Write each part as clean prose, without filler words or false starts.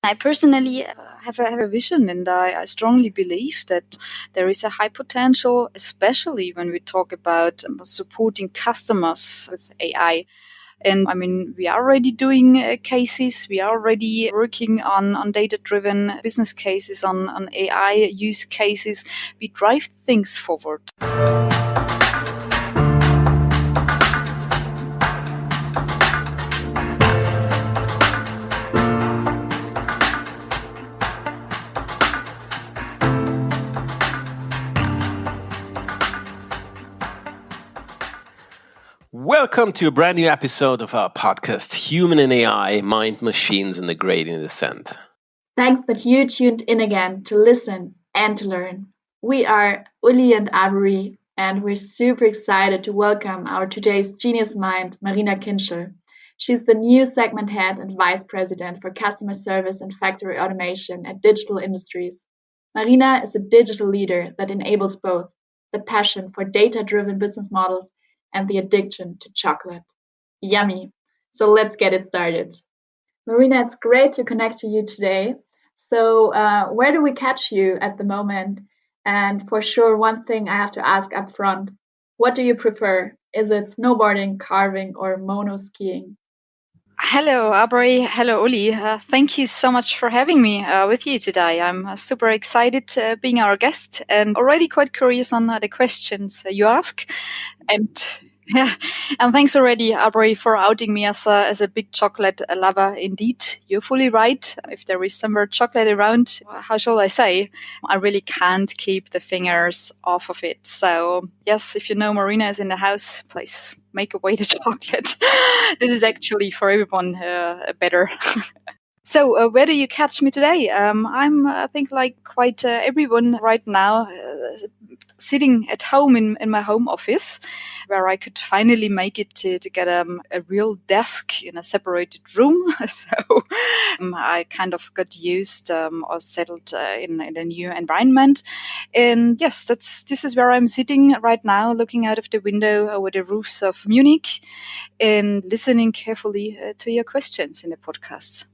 I personally have a vision, and I strongly believe that there is a high potential, especially when we talk about supporting customers with AI. And I mean, we are already doing cases. We are already working on data-driven business cases, on AI use cases. We drive things forward. Welcome to a brand new episode of our podcast, Human and AI, Mind, Machines, and the Gradient Descent. Thanks that you tuned in again to listen and to learn. We are Uli and Avery, and we're super excited to welcome our today's genius mind, Marina Kinschel. She's the new segment head and vice president for customer service and factory automation at Digital Industries. Marina is a digital leader that enables both the passion for data-driven business models and the addiction to chocolate. Yummy. So let's get it started. Marina, it's great to connect to you today. So where do we catch you at the moment? And for sure, one thing I have to ask up front, what do you prefer? Is it snowboarding, carving, or mono skiing? Hello, Aubrey. Hello, Uli. Thank you so much for having me with you today. I'm super excited being our guest and already quite curious on the questions you ask. And yeah, and thanks already, Aubrey, for outing me as a big chocolate lover. Indeed, you're fully right. If there is some more chocolate around, how shall I say? I really can't keep the fingers off of it. So yes, if you know Marina is in the house, please make away the chocolate. This is actually for everyone better. So where do you catch me today? I'm, I think, like quite everyone right now, sitting at home in my home office, where I could finally make it to get a real desk in a separated room. So I kind of got used or settled in a new environment. And yes, this is where I'm sitting right now, looking out of the window over the roofs of Munich and listening carefully to your questions in the podcast.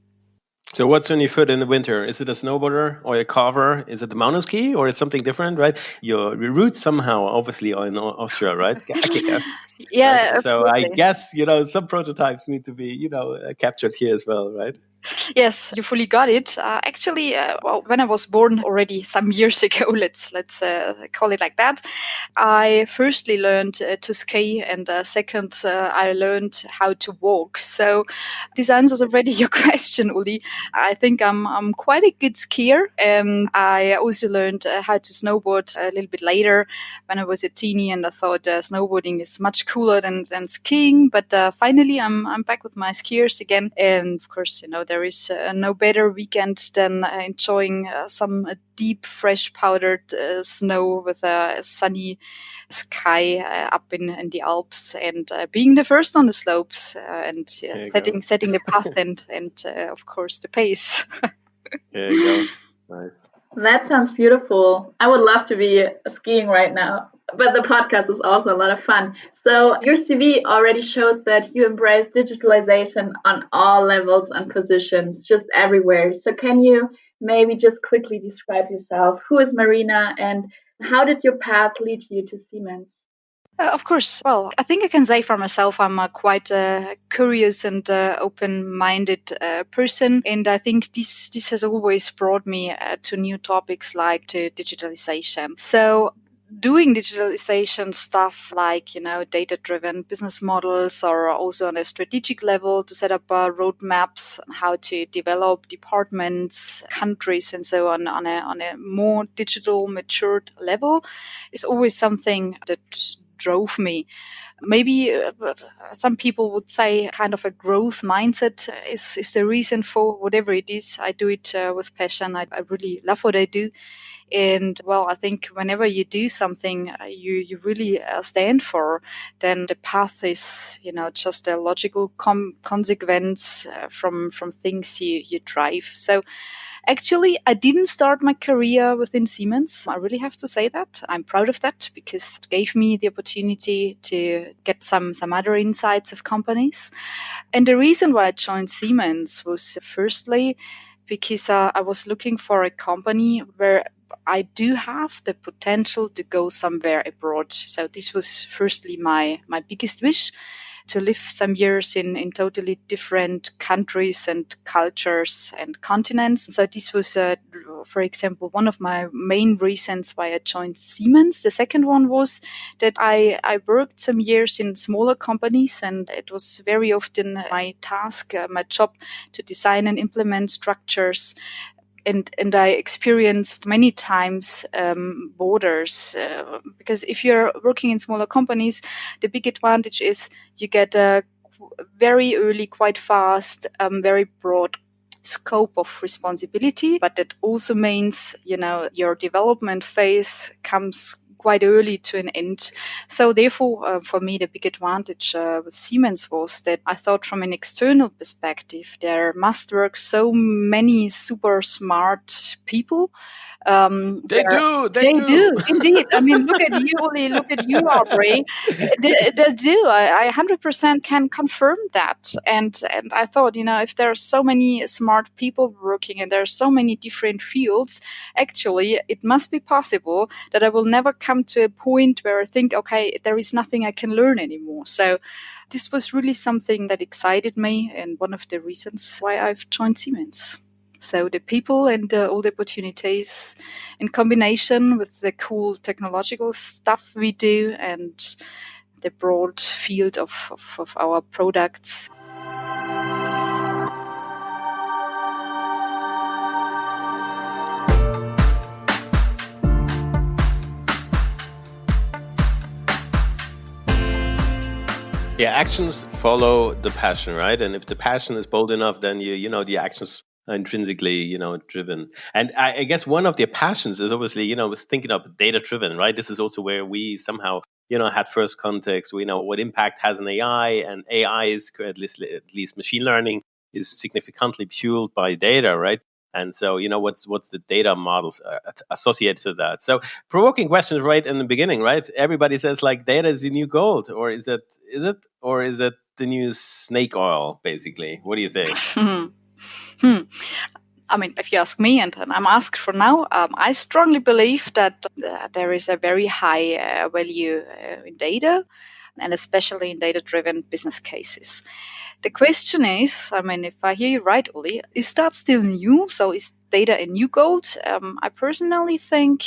So what's on your foot in the winter? Is it a snowboarder or a carver? Is it the mountain ski or is something different, right? Your roots somehow obviously are in Austria, right? I guess. Yeah, right? So I absolutely. guess, some prototypes need to be, captured here as well, right? Yes, you fully got it. Actually, when I was born already some years ago, let's call it like that, I firstly learned to ski, and second, I learned how to walk. So this answers already your question, Uli. I think I'm quite a good skier, and I also learned how to snowboard a little bit later when I was a teenie, and I thought snowboarding is much cooler than skiing. But finally, I'm back with my skiers again, and of course, there is no better weekend than enjoying some deep, fresh powdered snow with a sunny sky up in the Alps, and being the first on the slopes and setting the path and of course the pace. There you go. Nice. That sounds beautiful. I would love to be skiing right now, but the podcast is also a lot of fun. So your CV already shows that you embrace digitalization on all levels and positions, just everywhere. So can you maybe just quickly describe yourself? Who is Marina and how did your path lead you to Siemens? Of course. Well, I think I can say for myself, I'm a quite curious and open-minded person, and I think this has always brought me to new topics like to digitalization. So doing digitalization stuff like, data-driven business models, or also on a strategic level to set up roadmaps, how to develop departments, countries, and so on a more digital matured level is always something that drove me. Maybe some people would say kind of a growth mindset is the reason for whatever it is. I do it with passion. I really love what I do. And well, I think whenever you do something you really stand for, then the path is, just a logical consequence from things you drive. So actually, I didn't start my career within Siemens. I really have to say that. I'm proud of that because it gave me the opportunity to get some other insights of companies. And the reason why I joined Siemens was firstly because I was looking for a company where I do have the potential to go somewhere abroad. So this was firstly my biggest wish, to live some years in totally different countries and cultures and continents. So this was, for example, one of my main reasons why I joined Siemens. The second one was that I worked some years in smaller companies, and it was very often my task, my job, to design and implement structures. And I experienced many times borders, because if you're working in smaller companies, the big advantage is you get a very early, quite fast, very broad scope of responsibility. But that also means, your development phase comes quite early to an end. So therefore, for me, the big advantage with Siemens was that I thought from an external perspective, there must work so many super smart people. They do. They do, indeed. I mean, look at you, Uli, look at you, Aubrey. They do. I 100% can confirm that. And I thought, if there are so many smart people working and there are so many different fields, actually, it must be possible that I will never come to a point where I think, okay, there is nothing I can learn anymore. So this was really something that excited me, and one of the reasons why I've joined Siemens. So the people and all the opportunities in combination with the cool technological stuff we do and the broad field of our products. Yeah, actions follow the passion, right? And if the passion is bold enough, then the actions are intrinsically, driven. And I guess one of their passions is obviously, was thinking of data driven, right? This is also where we somehow, had first context. We know what impact has an AI, and AI is at least machine learning is significantly fueled by data, right? And so, what's the data models associated to that? So, provoking questions right in the beginning, right? Everybody says like data is the new gold, or is it, or is it the new snake oil? Basically, what do you think? I mean, if you ask me, and I'm asked for now, I strongly believe that there is a very high value in data, and especially in data-driven business cases. The question is, I mean, if I hear you right, Uli, is that still new? So is data a new gold? I personally think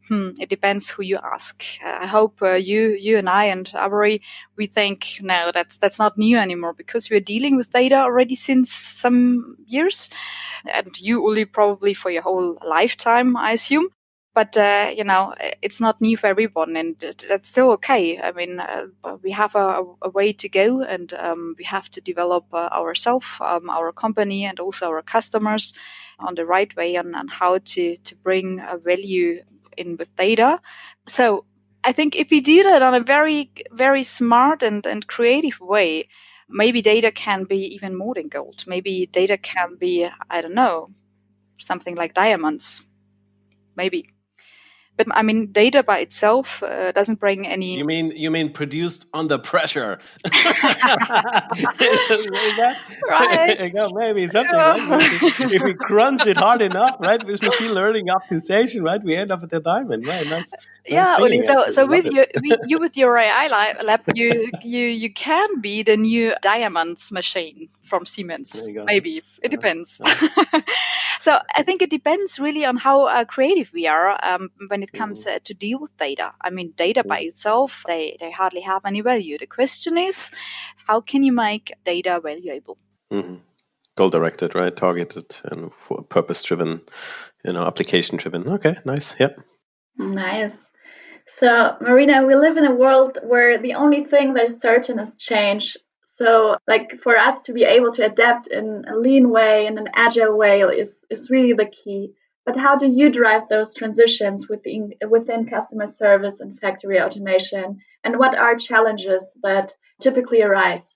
it depends who you ask. I hope you and I and Avery, we think, no, that's not new anymore, because we're dealing with data already since some years. And you, Uli, probably for your whole lifetime, I assume. But, it's not new for everyone, and that's still okay. I mean, we have a way to go, and we have to develop ourselves, our company, and also our customers on the right way on how to bring value in with data. So I think if we do that on a very, very smart and creative way, maybe data can be even more than gold. Maybe data can be, I don't know, something like diamonds. Maybe. But I mean, data by itself doesn't bring any. You mean produced under pressure? Is that Right? maybe something, right? If we crunch it hard enough, right, with machine learning optimization, right, we end up at the diamond, right? Nice Yeah, feeling. Uli, so Love with it. you with your AI lab, you can be the new diamonds machine from Siemens. There you go. Maybe it depends. So I think it depends really on how creative we are when it comes to deal with data. I mean, data by itself, they hardly have any value. The question is, how can you make data valuable? Goal directed, right? Targeted and purpose driven, application driven. Okay, nice. Yep. Nice. So, Marina, we live in a world where the only thing that is certain is change. So, like for us to be able to adapt in a lean way, in an agile way, is really the key. But how do you drive those transitions within customer service and factory automation? And what are challenges that typically arise?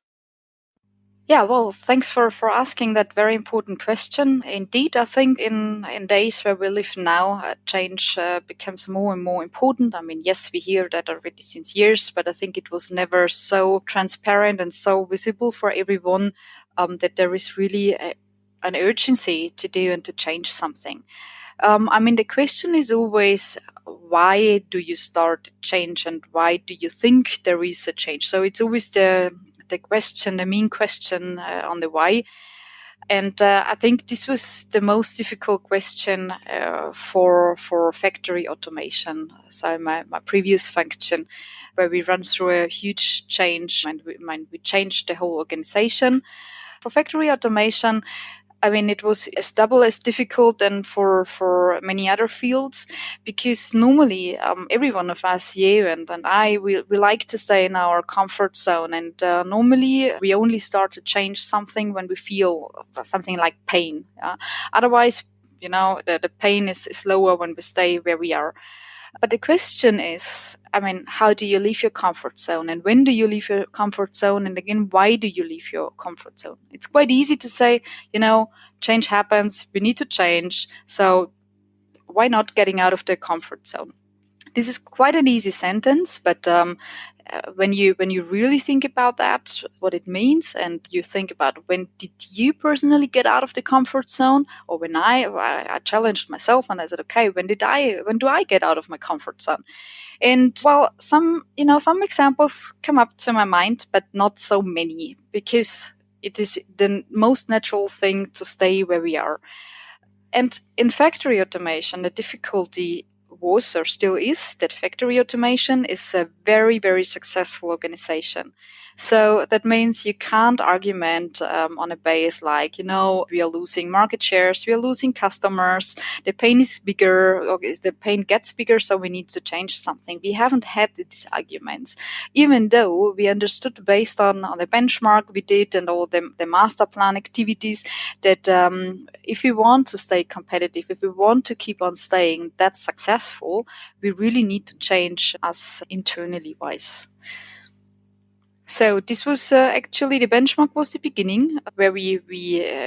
Yeah, well, thanks for asking that very important question. Indeed, I think in days where we live now, change becomes more and more important. I mean, yes, we hear that already since years, but I think it was never so transparent and so visible for everyone that there is really an urgency to do and to change something. The question is always, why do you start a change and why do you think there is a change? So it's always the question, the main question on the why. And I think this was the most difficult question for factory automation. So my previous function, where we run through a huge change, and we changed the whole organization. For factory automation, it was as double as difficult than for many other fields, because normally every one of us, you and I, we like to stay in our comfort zone. And normally we only start to change something when we feel something like pain. Otherwise, the pain is lower when we stay where we are. But the question is, how do you leave your comfort zone? And when do you leave your comfort zone? And again, why do you leave your comfort zone? It's quite easy to say, change happens, we need to change. So why not getting out of the comfort zone? This is quite an easy sentence, but when you really think about that, what it means, and you think about when did you personally get out of the comfort zone, or when I challenged myself and I said, okay, when do I get out of my comfort zone? And well, some examples come up to my mind, but not so many, because it is the most natural thing to stay where we are. And in factory automation, the difficulty was or still is that factory automation is a very, very successful organization. So that means you can't argument on a base like, we are losing market shares, we are losing customers, the pain is bigger, the pain gets bigger, so we need to change something. We haven't had these arguments, even though we understood based on the benchmark we did and all the master plan activities that if we want to stay competitive, if we want to keep on staying that successful, we really need to change us internally wise. So this was actually the benchmark was the beginning where we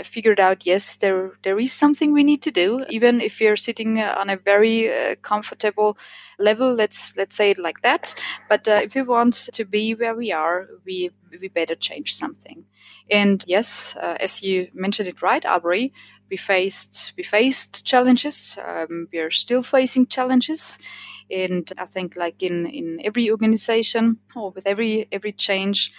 figured out, yes, there is something we need to do, even if you're sitting on a very comfortable level, let's say it like that. But if we want to be where we are, we better change something. And yes, as you mentioned it right, Aubrey, we faced challenges. We are still facing challenges. And I think like in every organization or with every change,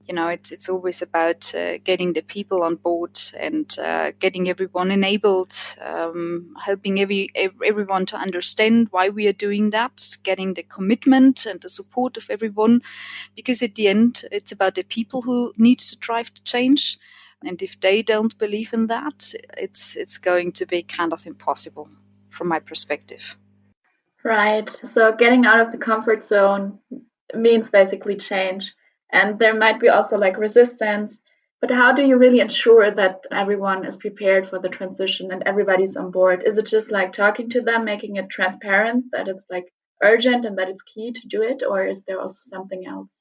it's always about getting the people on board and getting everyone enabled, helping everyone to understand why we are doing that, getting the commitment and the support of everyone, because at the end, it's about the people who need to drive the change. And if they don't believe in that, it's going to be kind of impossible from my perspective. Right. So getting out of the comfort zone means basically change. And there might be also like resistance. But how do you really ensure that everyone is prepared for the transition and everybody's on board? Is it just like talking to them, making it transparent that it's like urgent and that it's key to do it? Or is there also something else?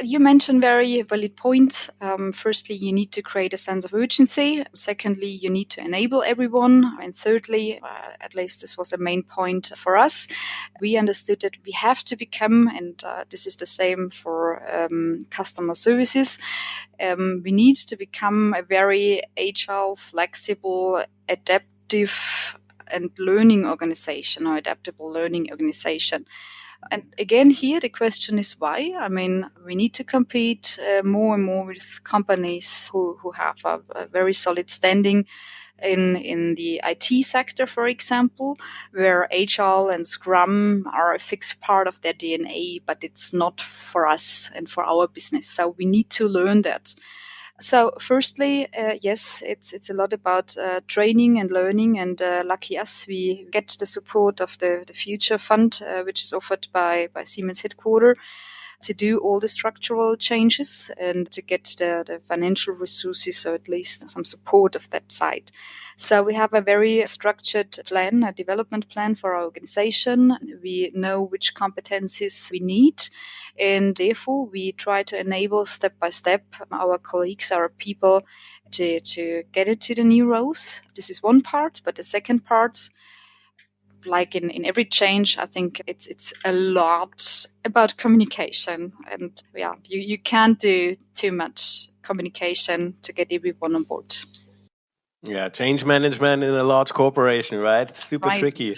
You mentioned very valid points. Firstly, you need to create a sense of urgency. Secondly, you need to enable everyone. And thirdly, at least this was a main point for us, we understood that we have to become, and this is the same for customer services, we need to become a very agile, flexible, adaptive and learning organization, or adaptable learning organization. And again, here the question is why. We need to compete more and more with companies who have a very solid standing in the IT sector, for example, where Agile and Scrum are a fixed part of their DNA, but it's not for us and for our business. So we need to learn that. So firstly, yes, it's a lot about training and learning, and lucky us, we get the support of the Future Fund, which is offered by Siemens headquarters, to do all the structural changes and to get the financial resources, or at least some support of that side. So we have a very structured plan, a development plan for our organization. We know which competencies we need, and therefore we try to enable step by step our colleagues, our people, to get into the new roles. This is one part, but the second part, like in every change, I think it's a lot about communication, and you can't do too much communication to get everyone on board. Yeah, change management in a large corporation, right? Super Right. tricky.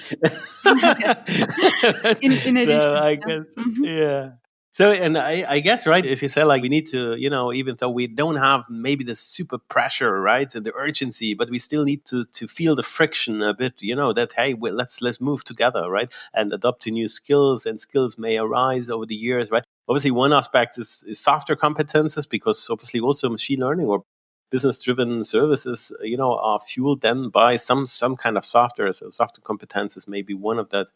In So addition, I yeah. guess, Hmm. yeah. So, and I guess, right, if you say like we need to, even though we don't have maybe the super pressure, right, and the urgency, but we still need to feel the friction a bit, that, hey, well, let's move together, right, and adopt to new skills, and skills may arise over the years, right? Obviously, one aspect is softer competences, because obviously also machine learning or business driven services, are fueled then by some kind of software. So software competences may be one of that.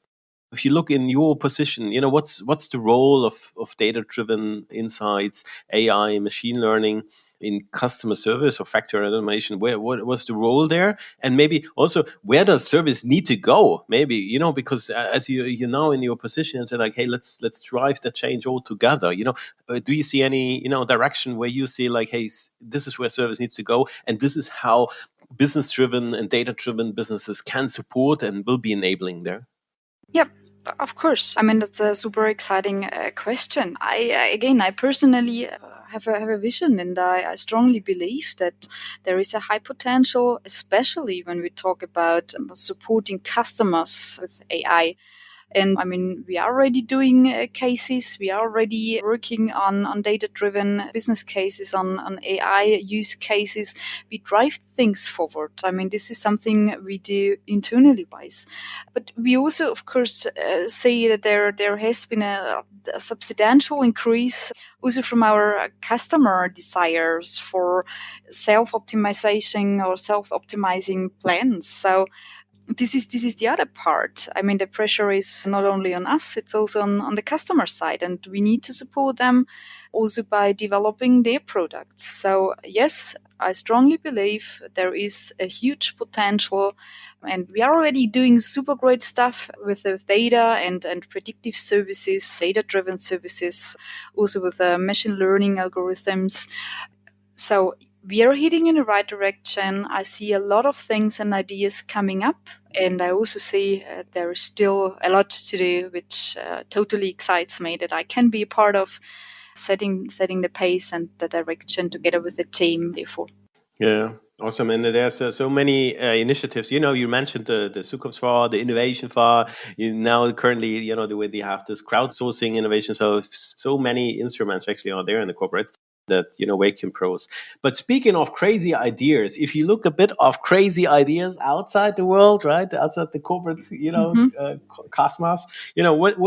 If you look in your position, what's the role of data driven insights, AI, machine learning in customer service or factory automation? What was the role there? And maybe also, where does service need to go? Maybe, because as you know in your position, and say like, hey, let's drive the change all together. Do you see any direction where you see like, hey, this is where service needs to go, and this is how business driven and data driven businesses can support and will be enabling there? Yep, of course. I mean, that's a super exciting question. I personally have a vision, and I strongly believe that there is a high potential, especially when we talk about supporting customers with AI. And I mean, we are already doing cases. We are already working on data-driven business cases, on AI use cases. We drive things forward. I mean, this is something we do internally wise. But we also, of course, say that there has been a substantial increase also from our customer desires for self-optimization or self-optimizing plans. So this is the other part. I mean, the pressure is not only on us, it's also on the customer side, and we need to support them also by developing their products. So yes, I strongly believe there is a huge potential, and we are already doing super great stuff with the data and predictive services, data driven services, also with machine learning algorithms. So we are heading in the right direction. I see a lot of things and ideas coming up, and I also see there is still a lot to do, which totally excites me that I can be a part of setting the pace and the direction together with the team. Therefore, Yeah, awesome. And there's so many initiatives. You mentioned the Zukunftsfonds, the Innovation Fund. Now, currently, the way they have this crowdsourcing innovation. So many instruments actually are there in the corporates that Wakium pros. But speaking of crazy ideas, if you look a bit of crazy ideas outside the world, right, outside the corporate, cosmos, what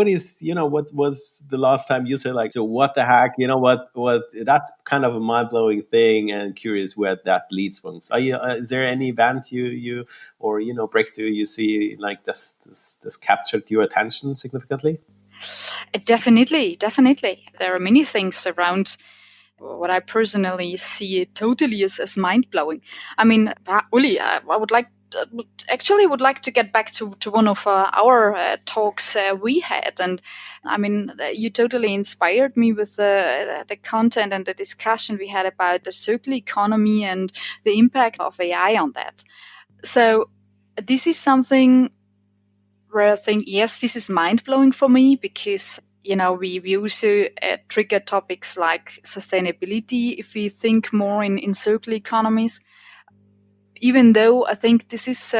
was the last time you said like, so what the heck, what that's kind of a mind blowing thing, and curious where that leads from. So is there any event you or breakthrough you see like this captured your attention significantly? definitely, there are many things around what I personally see totally as mind blowing. I mean, Uli, I would like would like to get back to one of our talks we had, and I mean, you totally inspired me with the content and the discussion we had about the circular economy and the impact of AI on that. So this is something where I think, yes, this is mind blowing for me because we also trigger topics like sustainability if we think more in circular economies. Even though I think this is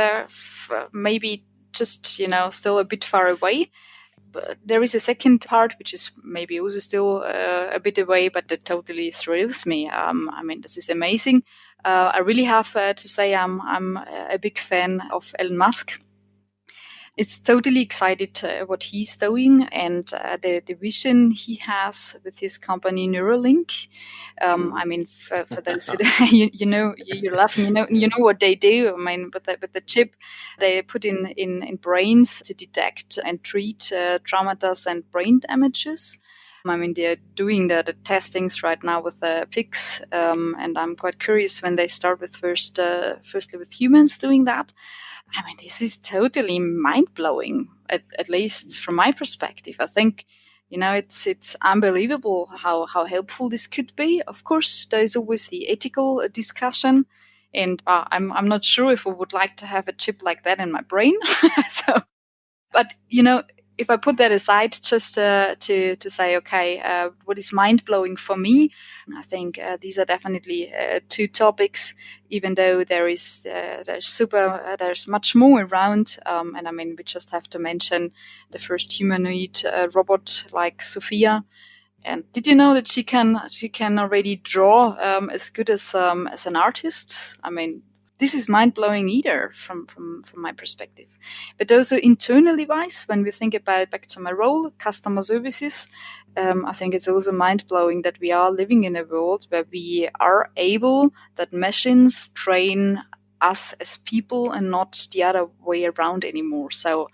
maybe just still a bit far away, but there is a second part which is maybe also still a bit away, but that totally thrills me. I mean, this is amazing. I really have to say I'm a big fan of Elon Musk. It's totally excited what he's doing and the vision he has with his company Neuralink. I mean, for those who you're laughing. You know what they do. I mean, with the chip they put in brains to detect and treat traumas and brain damages. I mean, they're doing the testings right now with pigs, and I'm quite curious when they start with firstly with humans doing that. I mean, this is totally mind blowing, at least from my perspective. I think, it's unbelievable how helpful this could be. Of course, there is always the ethical discussion, and I'm not sure if I would like to have a chip like that in my brain. So, but if I put that aside, just to say, okay, what is mind blowing for me? I think these are definitely two topics. Even though there's much more around, and I mean, we just have to mention the first humanoid robot like Sophia. And did you know that she can already draw as good as an artist? I mean, this is mind blowing either from my perspective. But also internally wise, when we think about back to my role, customer services, I think it's also mind blowing that we are living in a world where we are able that machines train us as people and not the other way around anymore. So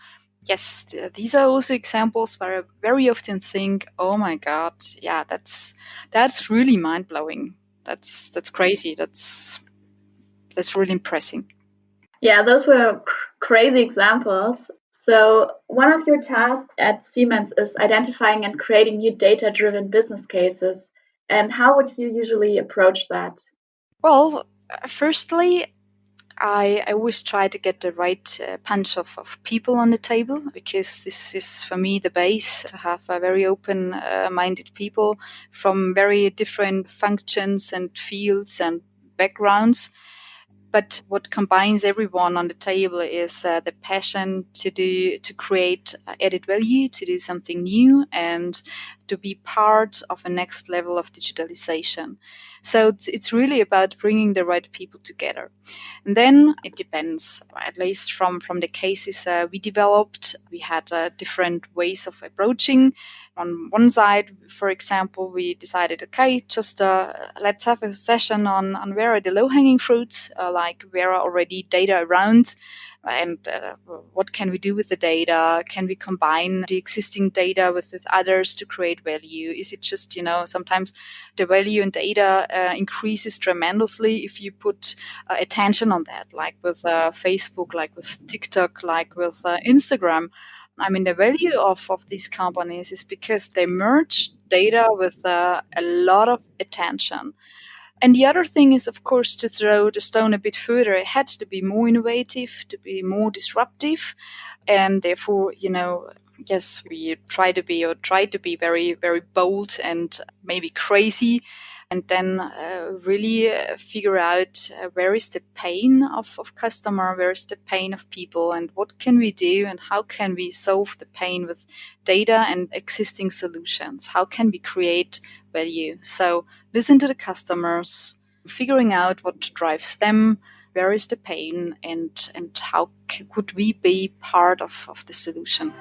yes, these are also examples where I very often think, "Oh my God, yeah, that's really mind blowing. That's crazy. That's really impressive." Yeah, those were crazy examples. So, one of your tasks at Siemens is identifying and creating new data driven business cases. And how would you usually approach that? Well, firstly, I always try to get the right punch of people on the table, because this is for me the base to have a very open minded people from very different functions and fields and backgrounds. But what combines everyone on the table is the passion to create added value, to do something new, and to be part of a next level of digitalization. So it's really about bringing the right people together. And then it depends, at least from the cases we developed, we had different ways of approaching. On one side, for example, we decided, okay, just let's have a session on where are the low-hanging fruits, like where are already data around, and what can we do with the data? Can we combine the existing data with others to create value? Is it just, sometimes the value in data increases tremendously if you put attention on that, like with Facebook, like with TikTok, like with Instagram. I mean, the value of these companies is because they merge data with a lot of attention. And the other thing is, of course, to throw the stone a bit further ahead, to be more innovative, to be more disruptive. And therefore, yes, we try to be very, very bold and maybe crazy, and then really figure out where is the pain of customer, where is the pain of people, and what can we do, and how can we solve the pain with data and existing solutions? How can we create value? So listen to the customers, figuring out what drives them, where is the pain, and how could we be part of the solution.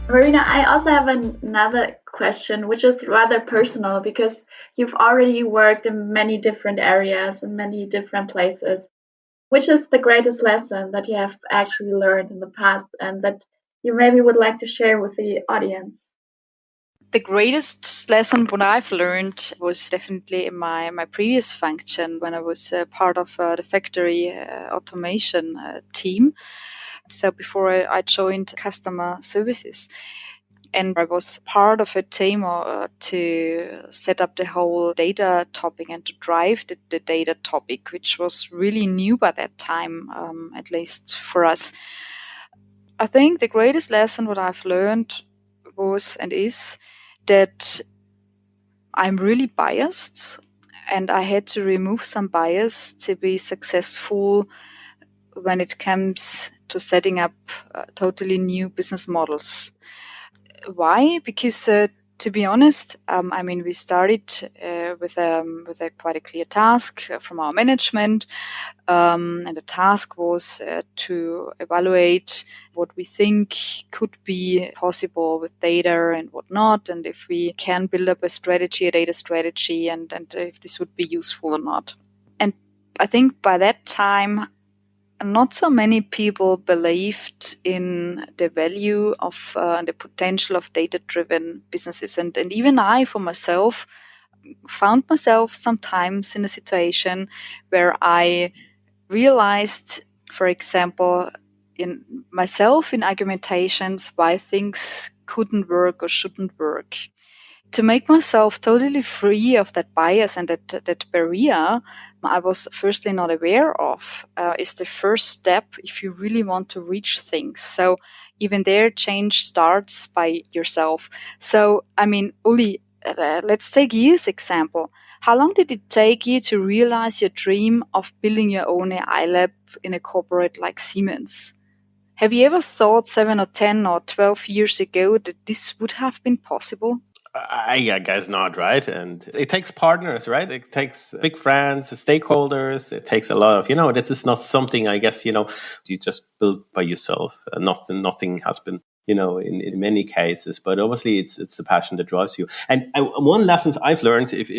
Marina, I also have another question, which is rather personal because you've already worked in many different areas and many different places. Which is the greatest lesson that you have actually learned in the past and that you maybe would like to share with the audience? The greatest lesson what I've learned was definitely in my previous function when I was part of the factory automation team. So before I joined customer services, and I was part of a team to set up the whole data topic and to drive the data topic, which was really new by that time, at least for us. I think the greatest lesson what I've learned was and is that I'm really biased, and I had to remove some bias to be successful when it comes to setting up totally new business models. Why? Because to be honest, I mean, we started with a quite a clear task from our management, and the task was to evaluate what we think could be possible with data and what not, and if we can build up a data strategy, and if this would be useful or not. And I think by that time, not so many people believed in the value of the potential of data-driven businesses. And even I, for myself, found myself sometimes in a situation where I realized, for example, in myself in argumentations why things couldn't work or shouldn't work. To make myself totally free of that bias and that barrier I was firstly not aware of is the first step if you really want to reach things. So even there, change starts by yourself. So, I mean, Uli, let's take you as example. How long did it take you to realize your dream of building your own AI lab in a corporate like Siemens? Have you ever thought 7 or 10 or 12 years ago that this would have been possible? I guess not, right? And it takes partners, right? It takes big friends, stakeholders. It takes a lot of, this is not something, I guess, you just build by yourself. Nothing has been, in many cases, but obviously it's the passion that drives you. And one lessons I've learned, if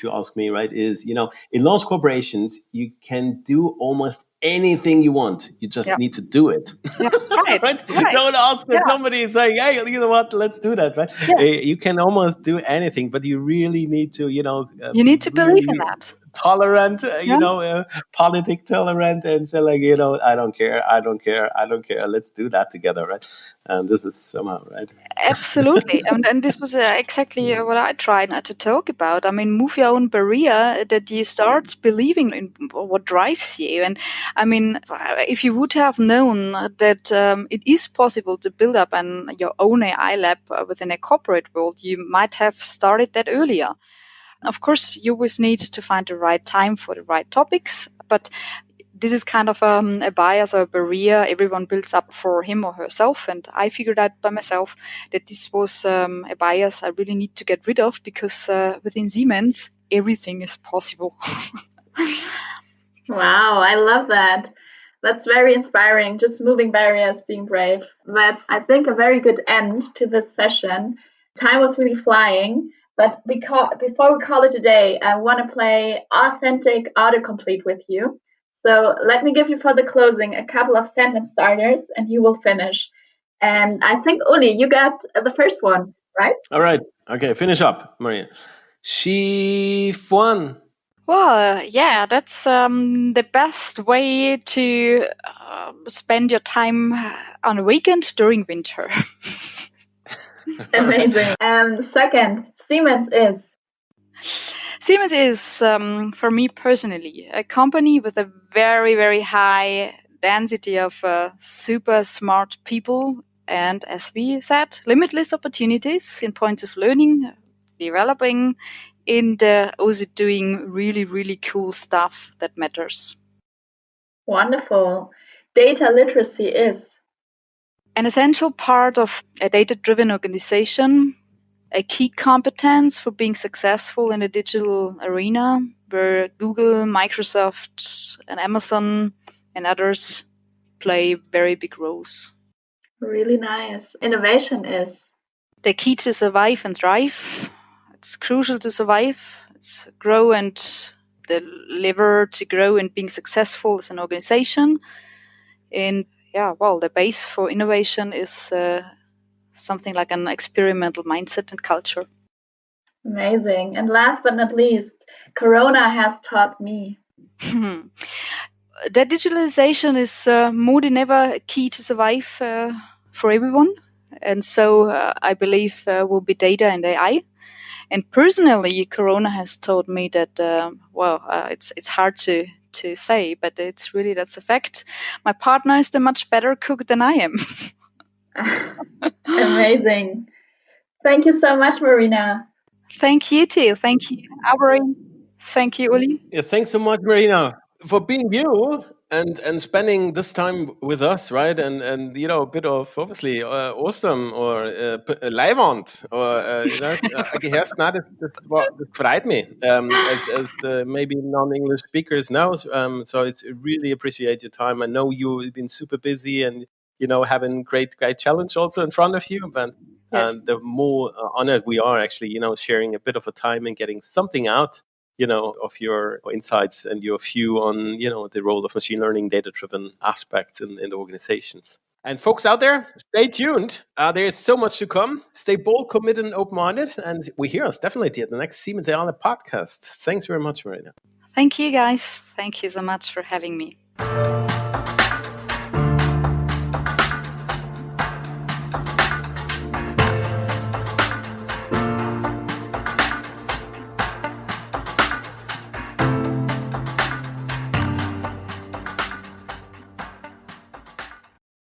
you ask me, right, is, in large corporations, you can do almost anything you want. You just need to do it. Yeah, right. Right? Right. Don't ask when Yeah. somebody is saying, hey, you know what, let's do that, right? Yeah. You can almost do anything, but you really need to, You be need to believe in really that. tolerant, Yeah. politic tolerant, and say like, I don't care, let's do that together, right? And this is somehow, right? Absolutely. And this was exactly what I tried to talk about. I mean, move your own barrier, that you start believing in what drives you. And I mean, if you would have known that it is possible to build up your own AI lab within a corporate world, you might have started that earlier. Of course, you always need to find the right time for the right topics, but this is kind of a bias or a barrier everyone builds up for him or herself. And I figured out by myself that this was a bias I really need to get rid of, because within Siemens, everything is possible. Wow, I love that. That's very inspiring. Just moving barriers, being brave. That's, I think, a very good end to this session. Time was really flying. But before we call it a day, I want to play authentic autocomplete with you. So let me give you for the closing a couple of sentence starters and you will finish. And I think, Uli, you got the first one, right? All right. Okay, finish up, Maria. Chiffon. Well, yeah, that's the best way to spend your time on a weekend during winter. Amazing. Second, Siemens is. Siemens is, for me personally, a company with a very, very high density of super smart people. And as we said, limitless opportunities in points of learning, developing, and also doing really, really cool stuff that matters. Wonderful. Data literacy is. An essential part of a data-driven organization, a key competence for being successful in the digital arena, where Google, Microsoft, and Amazon and others play very big roles. Really nice. Innovation is. The key to survive and thrive. It's crucial to survive. It's grow and the lever to grow and being successful as an organization. And the base for innovation is something like an experimental mindset and culture. Amazing. And last but not least, Corona has taught me. That digitalization is more than ever key to survive for everyone. And so I believe will be data and AI. And personally, Corona has taught me that, it's hard to say, but it's really, that's a fact. My partner is a much better cook than I am. Amazing. Thank you so much, Marina. Thank you too. Thank you, Avery. Thank you, Uli. Yeah, thanks so much, Marina, for being you and spending this time with us, right? And a bit of obviously awesome or leibend or gehörst na, das freut me as the maybe non-English speakers know. So it's really appreciate your time. I know you've been super busy and having great challenge also in front of you, but Yes. the more honored we are actually sharing a bit of a time and getting something out of your insights and your view on, the role of machine learning, data-driven aspects in the organizations. And folks out there, stay tuned. There is so much to come. Stay bold, committed, and open-minded. And we hear us definitely at the next Siemens AI podcast. Thanks very much, Marina. Thank you, guys. Thank you so much for having me.